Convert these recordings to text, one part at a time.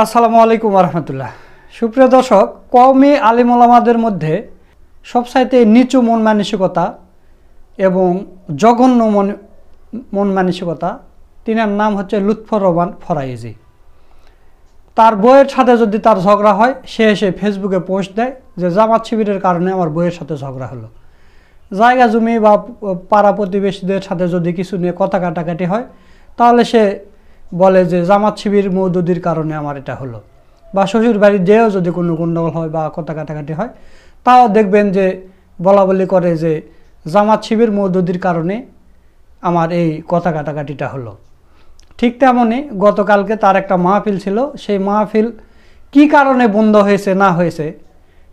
আসসালামু আলাইকুম রহমতুল্লাহ। সুপ্রিয় দর্শক, কওমি আলিম ওলামাদের মধ্যে সবচাইতে নিচু মন মানসিকতা এবং জঘন্য মন মানসিকতা, তিনার নাম হচ্ছে লুৎফর রহমান ফরাইজি। তার বইয়ের সাথে যদি তার ঝগড়া হয়, সে এসে ফেসবুকে পোস্ট দেয় যে জামাত শিবিরের কারণে আমার বইয়ের সাথে ঝগড়া হলো। জায়গা জমি বা পাড়া প্রতিবেশীদের সাথে যদি কিছু নিয়ে কথা কাটাকাটি হয়, তাহলে সে বলে যে জামাত শিবির মওদুদির কারণে আমার এটা হলো। বা শ্বশুর বাড়ি যেও যদি কোনো গণ্ডগোল হয় বা কথা কাটাকাটি হয়, তাও দেখবেন যে বলা বলি করে যে জামাত শিবির মওদুদির কারণে আমার এই কথা কাটাকাটিটা হলো। ঠিক তেমনই গতকালকে তার একটা মাহফিল ছিল। সেই মাহফিল কি কারণে বন্ধ হয়েছে না হয়েছে,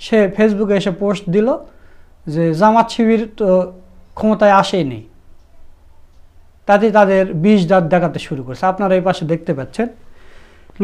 সে ফেসবুকে এসে পোস্ট দিল যে জামাত শিবির তো ক্ষমতায় আসেনি, তাতে তাদের ২০ দাঁত দেখাতে শুরু করেছে। আপনারা এই পাশে দেখতে পাচ্ছেন,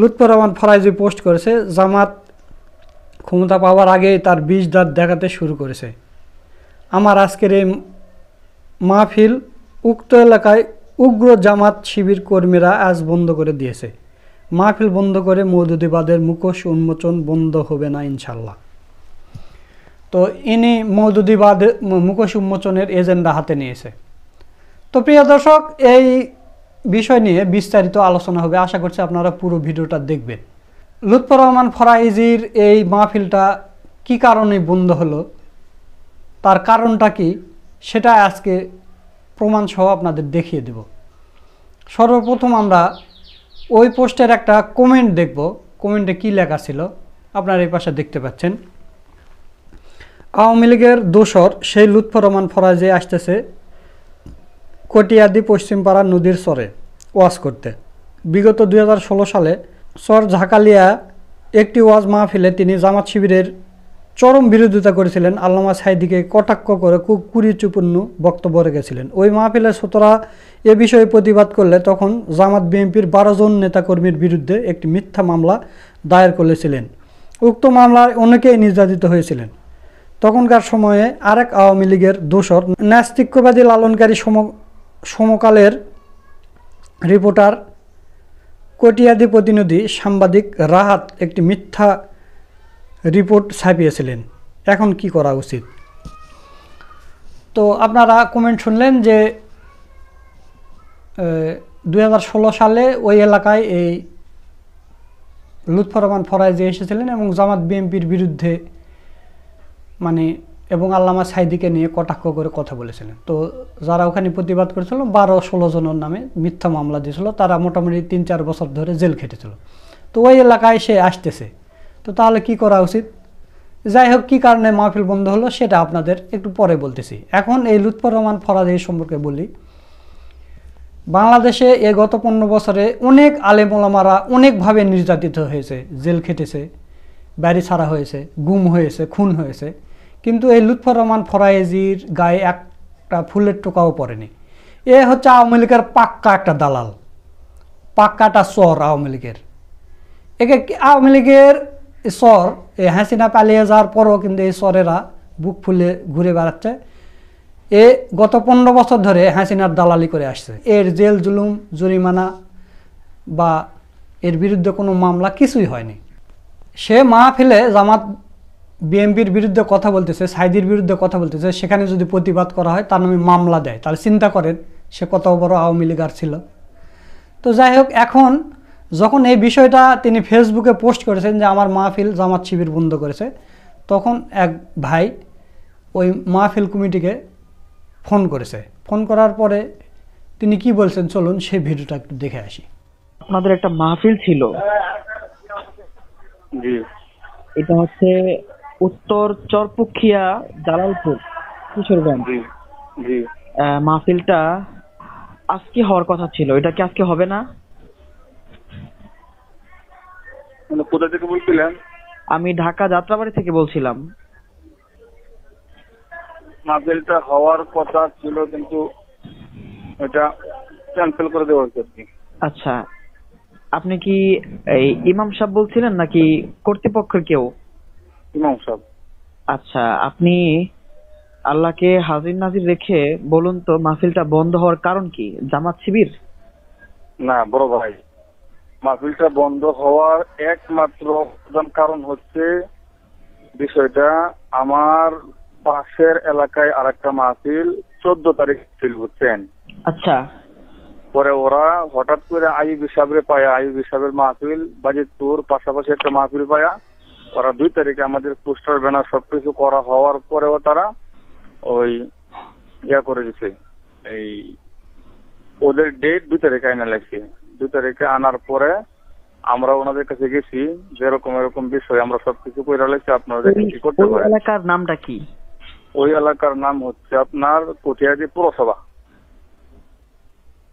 লুৎফর রহমান ফরাইজি পোস্ট করেছে জামাত ক্ষমতা পাওয়ার আগে তার ২০ দাঁত দেখাতে শুরু করেছে। আমার আজকের এই মাহফিল উক্ত এলাকায় উগ্র জামাত শিবির কর্মীরা আজ বন্ধ করে দিয়েছে। মাহফিল বন্ধ করে মওদুদিবাদের মুখোশ উন্মোচন বন্ধ হবে না ইনশাল্লাহ। তো ইনি মওদুদিবাদ মুখোশ উন্মোচনের এজেন্ডা হাতে নিয়েছে। তো প্রিয় দর্শক, এই বিষয় নিয়ে বিস্তারিত আলোচনা হবে। আশা করছি আপনারা পুরো ভিডিওটা দেখবেন। লুৎফর রহমান ফরাইজির এই মাহফিলটা কি কারণে বন্ধ হলো, তার কারণটা কি, সেটা আজকে প্রমাণ সহ আপনাদের দেখিয়ে দেব। সর্বপ্রথম আমরা ওই পোস্টের একটা কমেন্ট দেখব। কমেন্টে কি লেখা ছিল আপনারা এই পাশে দেখতে পাচ্ছেন। আওয়ামী লীগের দোসর সেই লুৎফর রহমান ফরাইজি আসতেছে কটিয়াদি পশ্চিমপাড়া নদীর চরে ওয়াজ করতে। বিগত ২০১৬ সালে চর ঝাঁকালিয়া একটি ওয়াজ মাহফিলে তিনি জামাত শিবিরের চরম বিরোধিতা করেছিলেন। আল্লামা সাইদিকে কটাক্ষ করে খুব কুরুচিপূর্ণ বক্তব্য রেখেছিলেন। ওই মাহফিলে শ্রোতারা এ বিষয়ে প্রতিবাদ করলে তখন জামাত বিএনপির ১২ জন নেতাকর্মীর বিরুদ্ধে একটি মিথ্যা মামলা দায়ের করেছিলেন। উক্ত মামলায় অনেকেই নির্যাতিত হয়েছিলেন। তখনকার সময়ে আরেক আওয়ামী লীগের দোসর নাস্তিক্যবাদী লালনকারী সমকালের রিপোর্টার কটিয়াদি প্রতিনিধি সাংবাদিক রাহাত একটি মিথ্যা রিপোর্ট ছাপিয়েছিলেন। এখন কি করা উচিত? তো আপনারা কমেন্ট শুনলেন যে ২০১৬ সালে ওই এলাকায় এই লুৎফর রহমান ফরাইজি এসেছিলেন এবং জামাত বিএনপির বিরুদ্ধে এবং আল্লামা সাইদিকে নিয়ে কটাক্ষ করে কথা বলেছিলেন। তো যারা ওখানে প্রতিবাদ করেছিল ১২-১৬ জনের নামে মিথ্যা মামলা দিয়েছিল, তারা মোটামুটি ৩-৪ বছর ধরে জেল খেটেছিল। তো ওই এলাকায় সে আসতেছে, তো তাহলে কি করা উচিত? যাই হোক, কী কারণে মাহফিল বন্ধ হলো সেটা আপনাদের একটু পরে বলতেছি। এখন এই লুৎফর রহমান ফরাইজি সম্পর্কে বলি। বাংলাদেশে গত ১৫ বছরে অনেক আলেম ওলামারা অনেকভাবে নির্যাতিত হয়েছে, জেল খেটেছে, বাড়ি ছাড়া হয়েছে, গুম হয়েছে, খুন হয়েছে, কিন্তু এই লুৎফর রহমান ফরাইজির গায়ে একটা ফুলের টোকাও পড়েনি। এ হচ্ছে আওয়ামী লীগের পাক্কা একটা দালাল, পাক্কাটা চর আওয়ামী লীগের। একে আওয়ামী লীগের চর হাসিনা পালিয়ে যাওয়ার পরও কিন্তু এই চরেরা বুক ফুলে ঘুরে বেড়াচ্ছে। গত ১৫ বছর ধরে হাসিনার দালালি করে আসছে। এর জেল জুলুম জরিমানা বা এর বিরুদ্ধে কোনো মামলা কিছুই হয়নি। সে মাহফিলে জামাত বিএনপির বিরুদ্ধে কথা বলতেছে, সাইদির বিরুদ্ধে কথা বলতেছে, সেখানে যদি প্রতিবাদ করা হয় তার নামে মামলা দেয়, তাহলে চিন্তা করেন সে কত বড় আওয়ামী লীগার ছিল। তো যাই হোক, এখন যখন এই বিষয়টা তিনি ফেসবুকে পোস্ট করেছেন যে আমার মাহফিল জামাত শিবির বন্ধ করেছে, তখন এক ভাই ওই মাহফিল কমিটিকে ফোন করেছে। ফোন করার পরে তিনি কি বলছেন চলুন সেই ভিডিওটা একটু দেখে আসি। আপনাদের একটা মাহফিল ছিল, এটা হচ্ছে উত্তর চরপুখিয়া জালালপুর কিশোরগঞ্জ। মাহফিলটা আজকে হওয়ার কথা ছিল, এটা কি আজকে হবে না? কোথা থেকে বলছিলেন? আমি ঢাকা যাত্রাবাড়ি থেকে বলছিলাম। মাহফিলটা হওয়ার কথা ছিল কিন্তু এটা ক্যান্সেল করে দেওয়া হয়েছে। আচ্ছা, আপনি কি এই ইমাম সাহেব বলছিলেন নাকি কর্তৃপক্ষের কেউ? ইমাম সাহেব। আচ্ছা, আপনি আল্লাহকে হাজির নাজির রেখে বলুন তো মাহফিলটা বন্ধ হওয়ার কারণ কি? জামাত শিবির? না, বড় ভাই। মাহফিলটা বন্ধ হওয়ার একমাত্র প্রধান কারণ হচ্ছে বিষয়টা আমার পাশের এলাকায় আরেকটা মাহফিল 14 তারিখ ছিল, বুঝছেন। আচ্ছা। পরে ওরা হঠাৎ করে আইয়ুব সাহেবের পায়া, আইয়ুব সাহেবের মাহফিল বাজিতপুর পাশাপাশি একটা মাহফিল পায়া, ওরা 2 তারিখে আমাদের পোস্টার ব্যানার সবকিছু করা হওয়ার পরেও তারা ওই করে দিছে, এই ওদের ডেট 2 তারিখে আইনা লাগছে। 2 তারিখে আনার পরে আমরা ওনাদের কাছে গেছি, যেরকম এরকম বিষয় আমরা সবকিছু করে লাগছি, আপনারা দেখে কি করতে পারেন। এলাকার নামটা কি? ওই এলাকার নাম হচ্ছে আপনার কটিয়াদি পৌরসভা।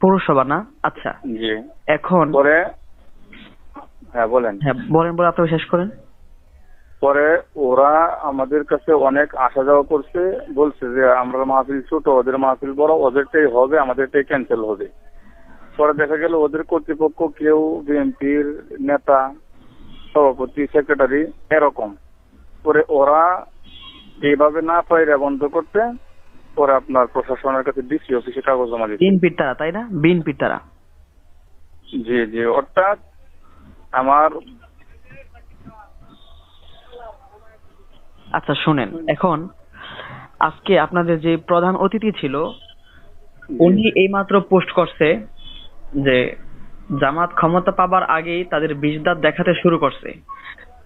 পৌরসভা না? আচ্ছা। জি। এখন পরে হ্যাঁ বলেন। হ্যাঁ বলেন, বলে আপনি শেষ করেন। পরে ওরা আমাদের কাছে অনেক আসা যাওয়া করছে, বলছে যে আমরা মাহফিল ছোট, ওদের মাহফিল বড়, ওদেরটাই হবে, আমাদেরটাই ক্যান্সেল হবে। পরে দেখা গেল ওদের কর্তৃপক্ষ কেউ বিএনপির নেতা, সভাপতি, সেক্রেটারি এরকম, পরে ওরা এইভাবে না পাইরে বন্ধ করতে পরে আপনার প্রশাসনের কাছে ডিসি অফিসে কাগজ জমা দিচ্ছে। বিএনপির তারা, তাই না? বিএনপির তারা। জি জি, অর্থাৎ আমার। আচ্ছা শুনেন, এখন আজকে আপনাদের যে প্রধান অতিথি ছিল উনি এইমাত্র পোস্ট করছে যে জামাত ক্ষমতা পাবার আগেই তাদের বিষ-দাঁত দেখাতে শুরু করছে,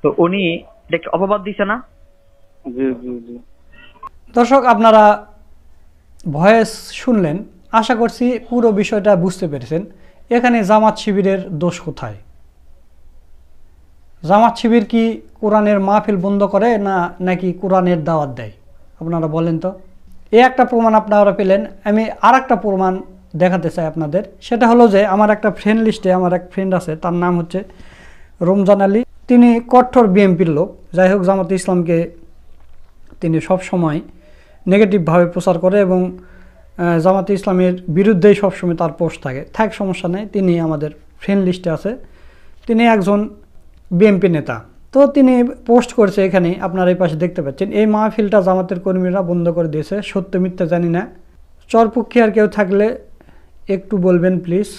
তো উনি এটাকে অপবাদ দিছে না? জি জি জি। দর্শক, আপনারা ভয়েস শুনলেন, আশা করছি পুরো বিষয়টা বুঝতে পেরেছেন। এখানে জামাত শিবিরের দোষ কোথায়? জামাত শিবির কি কোরআনের মাহফিল বন্ধ করে নাকি কোরআনের দাওয়াত দেয়? আপনারা বলেন তো। এই একটা প্রমাণ আপনারা পেলেন। আমি আর একটা প্রমাণ দেখাতে চাই আপনাদের। সেটা হলো যে আমার একটা ফ্রেন্ড লিস্টে আমার এক ফ্রেন্ড আছে, তার নাম হচ্ছে রমজান আলী। তিনি কঠোর বিএনপির লোক। যাই হোক, জামাতে ইসলামকে তিনি সব সময় নেগেটিভভাবে প্রচার করে এবং জামাতে ইসলামের বিরুদ্ধেই সবসময় তার পোস্ট থাকে। সমস্যা নেই, তিনি আমাদের ফ্রেন্ড লিস্টে আছে। তিনি একজন বিএনপি নেতা। তো তিনি পোস্ট করছে, এখানে আপনারা এই পাশে দেখতে পাচ্ছেন, এই মাহফিলটা জামাতের কর্মীরা বন্ধ করে দিয়েছে, সত্য মিথ্যা জানি না, চরপক্ষী আর কেউ থাকলে একটু বলবেন প্লিজ।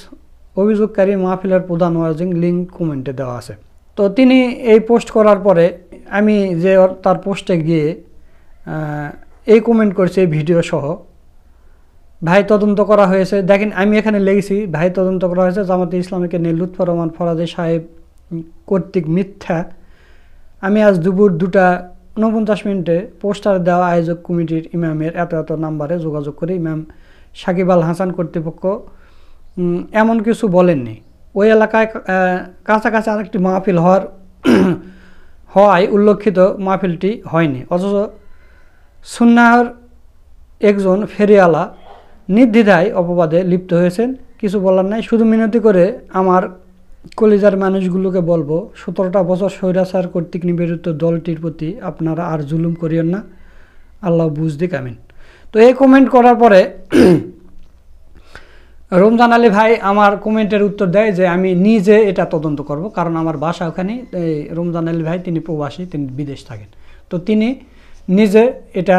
অভিযোগকারী মাহফিলের প্রধান ওয়াজিং, লিঙ্ক কমেন্টে দেওয়া আছে। তো তিনি এই পোস্ট করার পরে আমি যে তার পোস্টে গিয়ে এই কমেন্ট করছি, এই ভিডিও সহ, ভাই তদন্ত করা হয়েছে। দেখেন আমি এখানে লেগেছি, ভাই তদন্ত করা হয়েছে, জামাতে ইসলামীকে নিয়ে লুৎফর রহমান ফরাজি সাহেব কর্তৃক মিথ্যা। আমি আজ দুপুর 2:49 পোস্টার দেওয়া আয়োজক কমিটির ইমামের এত নাম্বারে যোগাযোগ করে ইমাম সাকিব আল হাসান কর্তৃপক্ষ এমন কিছু বলেননি। ওই এলাকায় কাছাকাছি আরেকটি মাহফিল হওয়ায় উল্লেখিত মাহফিলটি হয়নি, অথচ সুন্নাহর একজন ফেরিওয়ালা নির্দ্বিধায় অপবাদে লিপ্ত হয়েছেন। কিছু বলার নাই, শুধু মিনতি করে আমার কলিজার মানুষগুলোকে বলবো, 17টা বছর স্বৈরাচার কর্তৃক নিবেদিত দলটির প্রতি আপনারা আর জুলুম করিয়েন না, আল্লাহ বুঝদিক, আমিন। তো এই কমেন্ট করার পরে রমজান আলী ভাই আমার কমেন্টের উত্তর দেয় যে আমি নিজে এটা তদন্ত করব, কারণ আমার বাসা ওখানে। রমজান আলী ভাই তিনি প্রবাসী, তিনি বিদেশ থাকেন। তো তিনি নিজে এটা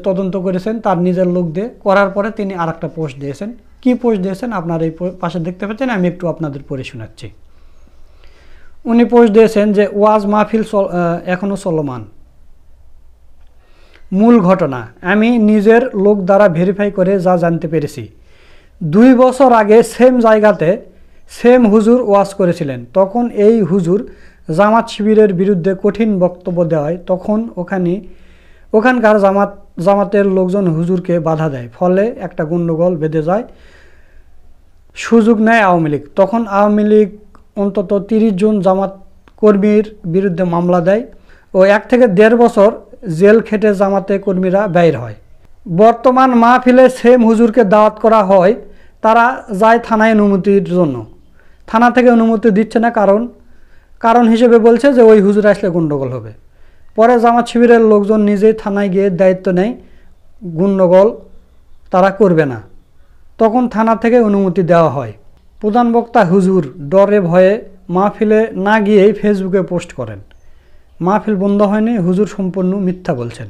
তদন্ত করেছেন তার নিজের লোক দিয়ে। করার পরে তিনি আর একটা পোস্ট দিয়েছেন। কি পোস্ট দিয়েছেন আপনারা এই পাশে দেখতে পাচ্ছেন, আমি একটু আপনাদের পড়ে শোনাচ্ছি। উনি পোস্ট দিয়েছেন যে ওয়াজ মাহফিল এখনো চলমান। মূল ঘটনা আমি নিজের লোক দ্বারা ভেরিফাই করে যা জানতে পেরেছি, 2 বছর আগে সেম জায়গাতে সেম হুজুর ওয়াজ করেছিলেন। তখন এই হুজুর জামাত শিবিরের বিরুদ্ধে কঠিন বক্তব্য দেওয়ায় তখন ওখানকার জামাতের লোকজন হুজুরকে বাধা দেয়, ফলে একটা গণ্ডগোল বেঁধে যায়। সুযোগ নেয় আওয়ামী লীগ। তখন আওয়ামী লীগ অন্তত 30 জন জামাত কর্মীর বিরুদ্ধে মামলা দেয় ও 1 থেকে 1.5 বছর জেল খেটে জামাতে কর্মীরা বের হয়। বর্তমান মাহফিলে সেম হুজুরকে দাওয়াত করা হয়, তারা যায় থানায় অনুমতির জন্য। থানা থেকে অনুমতি দিচ্ছে না, কারণ হিসেবে বলছে যে ওই হুজুর আসলে গণ্ডগোল হবে। পরে জামাত শিবিরের লোকজন নিজেই থানায় গিয়ে দায়িত্ব নেয়, গণ্ডগোল তারা করবে না। তখন থানা থেকে অনুমতি দেওয়া হয়। প্রধান বক্তা হুজুর ডরে ভয়ে মাহফিলে না গিয়েই ফেসবুকে পোস্ট করেন, মাহফিল বন্ধ হয়নি, হুজুর সম্পূর্ণ মিথ্যা বলছেন।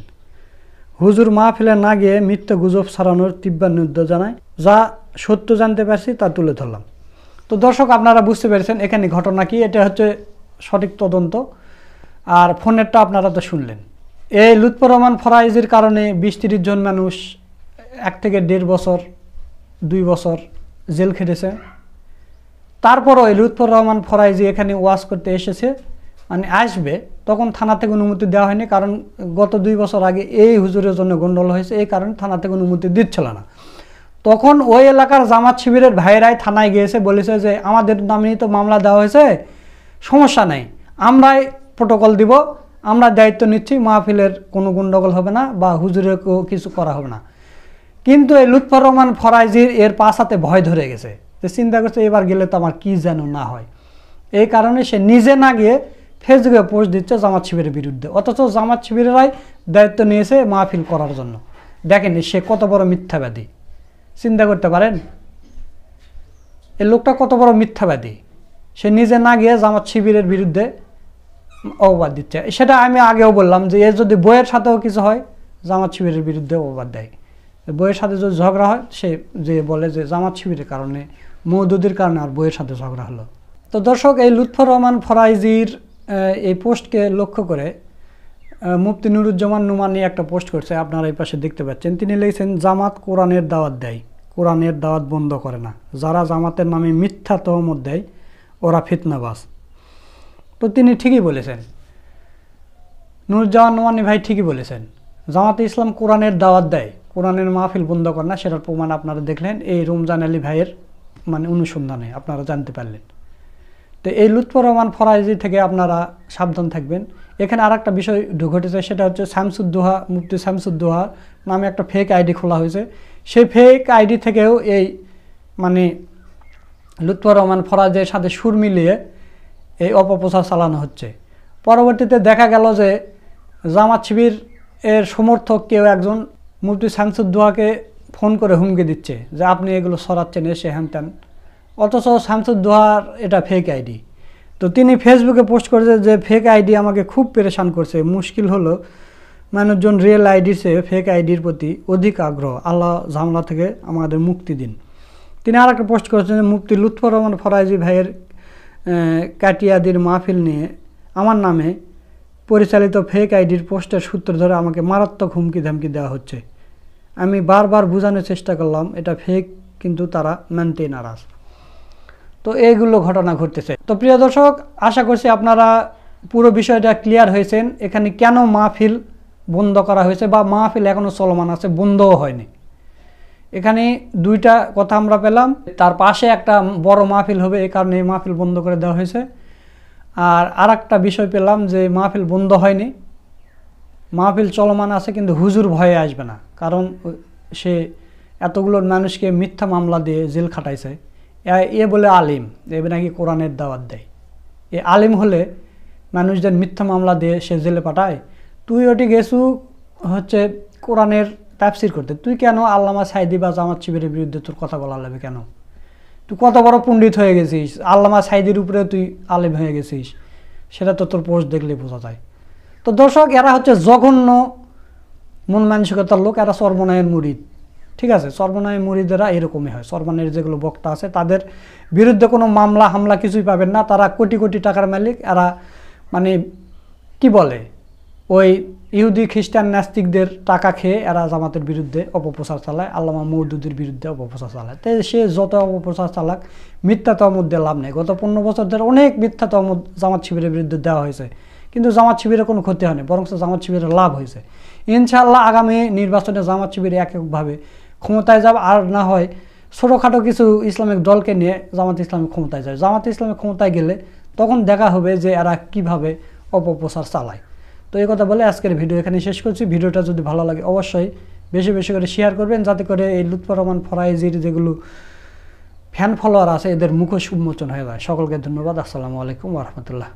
হুজুর মাহফিলে না গিয়ে মিথ্যা গুজব ছড়ানোর তীব্র নিন্দা জানায়। যা সত্য জানতে পারছি তা তুলে ধরলাম। তো দর্শক আপনারা বুঝতে পেরেছেন এখানে ঘটনা কি, এটা হচ্ছে সঠিক তদন্ত। আর ফোনেরটা আপনারা তো শুনলেন। এই লুৎফর রহমান ফরাইজির কারণে 20-30 জন মানুষ 1 থেকে 1.5 বছর 2 বছর জেল খেটেছে। তারপরও এই লুৎফর রহমান ফরাইজি এখানে ওয়াজ করতে এসেছে, মানে আসবে, তখন থানা থেকে অনুমতি দেওয়া হয়নি, কারণ গত 2 বছর আগে এই হুজুরের জন্য গন্ডগোল হয়েছে, এই কারণে থানা থেকে অনুমতি দিচ্ছিল না। তখন ওই এলাকার জামাত শিবিরের ভাইয়েরাই থানায় গিয়েছে, বলেছে যে আমাদের নামেই তো মামলা দেওয়া হয়েছে, সমস্যা নেই, আমরাই প্রোটোকল দিব, আমরা দায়িত্ব নিচ্ছি, মাহফিলের কোনো গন্ডগোল হবে না বা হুজুরের কিছু করা হবে না। কিন্তু এই লুৎফর রহমান ফরাইজির এর পাশাতে ভয় ধরে গেছে, যে চিন্তা করছে এবার গেলে তো আমার কি যেন না হয়। এই কারণে সে নিজে না গিয়ে ফেসবুকে পোস্ট দিচ্ছে জামাত শিবিরের বিরুদ্ধে, অথচ জামাত শিবিরেরাই দায়িত্ব নিয়েছে মাহফিল করার জন্য। দেখেন সে কত বড় মিথ্যাবাদী, চিন্তা করতে পারেন এই লোকটা কত বড় মিথ্যাবাদী। সে নিজে না গিয়ে জামাত শিবিরের বিরুদ্ধে অপবাদ দিচ্ছে। সেটা আমি আগেও বললাম যে এর যদি বইয়ের সাথেও কিছু হয় জামাত শিবিরের বিরুদ্ধে অপবাদ দেয়। বইয়ের সাথে যদি ঝগড়া হয় সে যে বলে যে জামাত শিবিরের কারণে, মওদুদির কারণে আর বইয়ের সাথে ঝগড়া হলো। তো দর্শক, এই লুৎফর রহমান ফরাইজির এই পোস্টকে লক্ষ্য করে মুফতি নুরুজ্জামান নুমানি একটা পোস্ট করছে, আপনারা এই পাশে দেখতে পাচ্ছেন। তিনি লিখেছেন, জামাত কোরআনের দাওয়াত দেয়, কোরআনের দাওয়াত বন্ধ করে না, যারা জামাতের নামে মিথ্যা তহমত দেয় ওরা ফিতনাবাজ। তো তিনি ঠিকই বলেছেন, নুরুজ্জামান নুমানি ভাই ঠিকই বলেছেন। জামাতে ইসলাম কোরআনের দাওয়াত দেয়, কোরআনের মাহফিল বন্ধ করে না, সেটার প্রমাণ আপনারা দেখলেন এই রমজান আলী ভাইয়ের মানে অনুসন্ধানে আপনারা জানতে পারলেন। তো এই লুৎফর রহমান ফরাইজি থেকে আপনারা সাবধান থাকবেন। এখানে আর একটা বিষয় ঘটেছে, সেটা হচ্ছে শামসুদ্দোহা, মুফতি শামসুদ্দোহা নামে একটা ফেক আইডি খোলা হয়েছে। সেই ফেক আইডি থেকেও এই মানে লুৎফর রহমান ফরাইজির সাথে সুর মিলিয়ে এই অপপ্রচার চালানো হচ্ছে। পরবর্তীতে দেখা গেল যে জামাত শিবির এর সমর্থক কেউ একজন মুফতি শামসুদ্দোহাকে ফোন করে হুমকি দিচ্ছে যে আপনি এগুলো সরাচ্ছেন এসে হ্যান ত্যান, অথচ শামসুদ্দোহার এটা ফেক আইডি। তো তিনি ফেসবুকে পোস্ট করেছে যে ফেক আইডি আমাকে খুব পেরেশান করছে, মুশকিল হলো মানুষজন রিয়েল আইডির চেয়ে ফেক আইডির প্রতি অধিক আগ্রহ, আল্লাহ ঝামেলা থেকে আমাদের মুক্তি দিন। তিনি আর একটা পোস্ট করেছেন যে মুফতি লুৎফর রহমান ফরাইজি ভাইয়ের কাটিয়াদির মাহফিল নিয়ে আমার নামে পরিচালিত ফেক আইডির পোস্টের সূত্র ধরে আমাকে মারাত্মক হুমকি ধামকি দেওয়া হচ্ছে। আমি বারবার বোঝানোর চেষ্টা করলাম এটা ফেক, কিন্তু তারা মানতেই নারাজ। তো এইগুলো ঘটনা ঘটতেছে। তো প্রিয় দর্শক, আশা করছি আপনারা পুরো বিষয়টা ক্লিয়ার হয়েছেন। এখানে কেন মাহফিল বন্ধ করা হয়েছে বা মাহফিল এখনও চলমান আছে, বন্ধও হয়নি। এখানে দুইটা কথা আমরা পেলাম, তার পাশে একটা বড় মাহফিল হবে, এই কারণে এই মাহফিল বন্ধ করে দেওয়া হয়েছে। আর একটা বিষয় পেলাম যে মাহফিল বন্ধ হয়নি, মাহফিল চলমান আছে, কিন্তু হুজুর ভয়ে আসবে না, কারণ সে এতগুলো মানুষকে মিথ্যা মামলা দিয়ে জেল খাটাইছে। এ বলে আলিম, এবার নাকি কোরআনের দাওয়াত দেয়। এ আলিম হলে মানুষদের মিথ্যা মামলা দিয়ে সে জেলে পাঠায়। তুই ওটি গেছু হচ্ছে কোরআনের তাফসির করতে, তুই কেন আল্লামা সাইদি বা জামাত শিবিরের বিরুদ্ধে তোর কথা বলা লাগবে কেন? তুই কত বড় পণ্ডিত হয়ে গেছিস, আল্লামা সাইদির উপরে তুই আলিম হয়ে গেছিস, সেটা তো তোর পোস্ট দেখলে বোঝা যায়। তো দর্শক, এরা হচ্ছে জঘন্য মন মানসিকতার লোক, এরা সর্বনায়ের মুরিদ। ঠিক আছে, সর্বনায়ের মুরিদেরা এরকমই হয়। সর্বনায়ের যেগুলো বক্তা আছে তাদের বিরুদ্ধে কোনো মামলা হামলা কিছুই পাবেন না, তারা কোটি কোটি টাকার মালিক। এরা মানে কি বলে, ওই ইহুদি খ্রিস্টান নাস্তিকদের টাকা খেয়ে এরা জামাতের বিরুদ্ধে অপপ্রচার চালায়, আল্লামা মওদুদির বিরুদ্ধে অপপ্রচার চালায়। তাই সে যত অপপ্রচার চালাক, মিথ্যা তহমত দিয়ে লাভ নেই। গত 15 বছর ধরে অনেক মিথ্যা তহমত জামাত শিবিরের বিরুদ্ধে দেওয়া হয়েছে, কিন্তু জামাত শিবিরের কোনো ক্ষতি হয়নি, বরং জামাত শিবিরের লাভ হয়েছে। ইনশাআল্লাহ আগামী নির্বাচনে জামাত শিবির এককভাবে ক্ষমতায় যাবে, আর না হয় ছোটোখাটো কিছু ইসলামিক দলকে নিয়ে জামাত ইসলামী ক্ষমতায় যাবে। জামাত ইসলামী ক্ষমতায় গেলে তখন দেখা হবে যে এরা কিভাবে অপপ্রচার চালায়। তো এই কথা বলে আজকের ভিডিও এখানে শেষ করছি। ভিডিওটা যদি ভালো লাগে অবশ্যই বেশি বেশি করে শেয়ার করবেন, যাতে করে এই লুৎফর রহমান ফরাইজির যেগুলো ফ্যান ফলোয়ার আছে এদের মুখোশ উন্মোচন হয়ে যায়। সকলকে ধন্যবাদ। আসসালামু আলাইকুম ওয়া রাহমাতুল্লাহ।